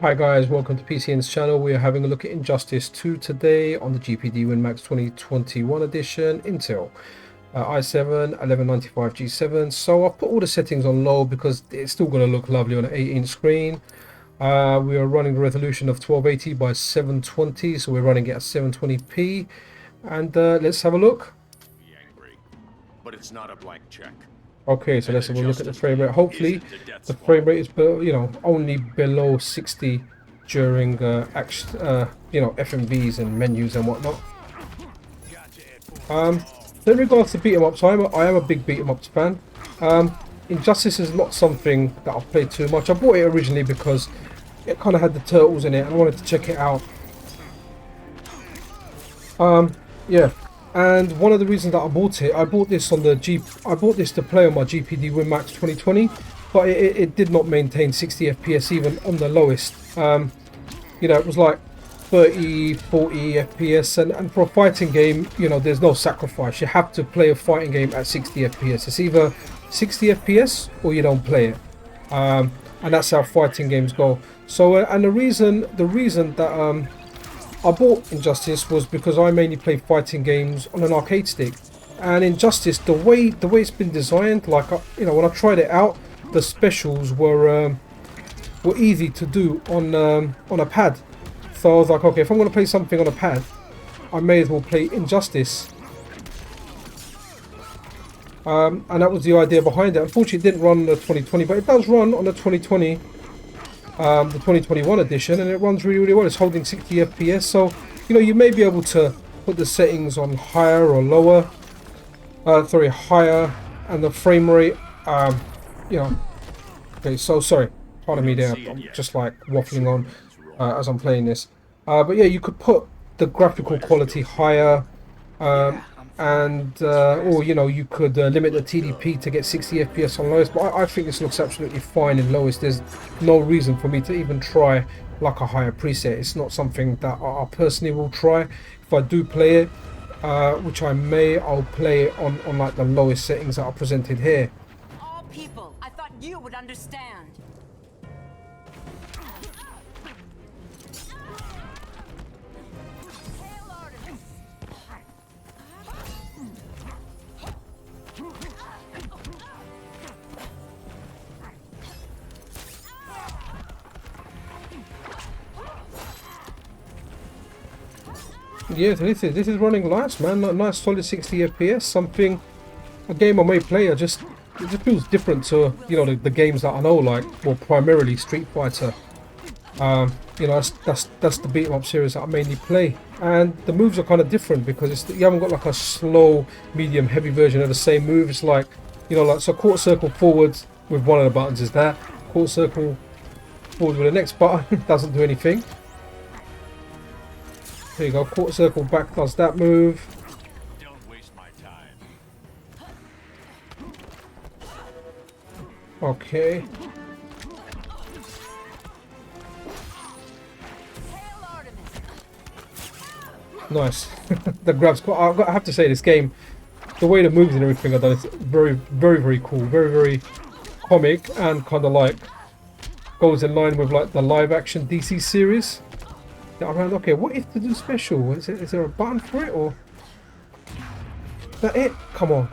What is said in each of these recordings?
Hi guys, welcome to PCN's channel. We are having a look at Injustice 2 today on the GPD Win Max 2021 edition Intel i7-1195G7. So I've put all the settings on low because it's still going to look lovely on an 8-inch screen. We are running the resolution of 1280 by 720, so we're running it at 720p. And let's have a look. Be angry, but it's not a blank check. Okay, so let's have a look at the frame rate. Hopefully, the frame rate is, only below 60 during FMVs and menus and whatnot. In regards to beat 'em ups, I am a big beat 'em ups fan. Injustice is not something that I've played too much. I bought it originally because it kind of had the turtles in it, and I wanted to check it out. Yeah. And one of the reasons that I bought this to play on my GPD Win Max 2020, but it did not maintain 60 FPS even on the lowest. It was like 30, 40 FPS, and for a fighting game, there's no sacrifice. You have to play a fighting game at 60 FPS. It's either 60 FPS or you don't play it, and that's how fighting games go. So, and the reason that I bought Injustice was because I mainly play fighting games on an arcade stick, and Injustice, the way it's been designed, like when I tried it out, the specials were easy to do on a pad. So I was like, okay, if I'm going to play something on a pad, I may as well play Injustice. And that was the idea behind it. Unfortunately, it didn't run on the 2020, but it does run on the 2020. The 2021 edition, and it runs really well. It's holding 60 FPS, so you may be able to put the settings on higher or lower. Higher, and the frame rate. Okay, so sorry, pardon me there. I'm just like waffling on as I'm playing this. But yeah, you could put the graphical quality higher, or you could limit the TDP to get 60 FPS on lowest, but I think this looks absolutely fine in lowest. There's no reason for me to even try like a higher preset. It's not something that I personally will try. If I do play it, which I may, I'll play it on like the lowest settings that are presented here. All people, I thought you would understand. Yeah, this is running nice, man. Nice solid 60 FPS. A game I may play. It just feels different to the games that I know, like, well, primarily Street Fighter. That's the beat 'em up series that I mainly play, and the moves are kind of different because you haven't got like a slow, medium, heavy version of the same move. It's like so quarter circle forwards with one of the buttons is that, quarter circle forward with the next button doesn't do anything. There you go, quarter circle back does that move. Don't waste my time. Okay. Nice. The grabs. I have to say, this game, the way the moves and everything are done, is very, very, very cool. Very, very comic, and kind of like goes in line with like the live action DC series. Okay, what is to do special? Is there a button for it, or is that it? Come on.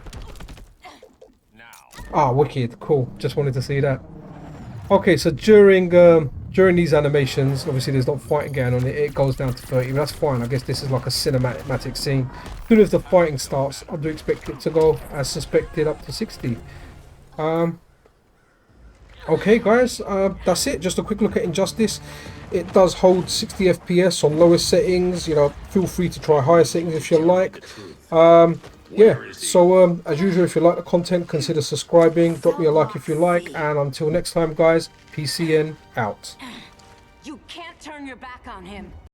Ah, wicked, cool. Just wanted to see that. Okay, so during these animations, obviously there's not fighting going on. It goes down to 30, but that's fine. I guess this is like a cinematic scene. As soon as the fighting starts, I do expect it to go, as suspected, up to 60. Okay, guys, that's it. Just a quick look at Injustice. It does hold 60 FPS on lowest settings. Feel free to try higher settings if you like. Yeah, so as usual, if you like the content, consider subscribing. Drop me a like if you like. And until next time, guys, PCN out. You can't turn your back on him.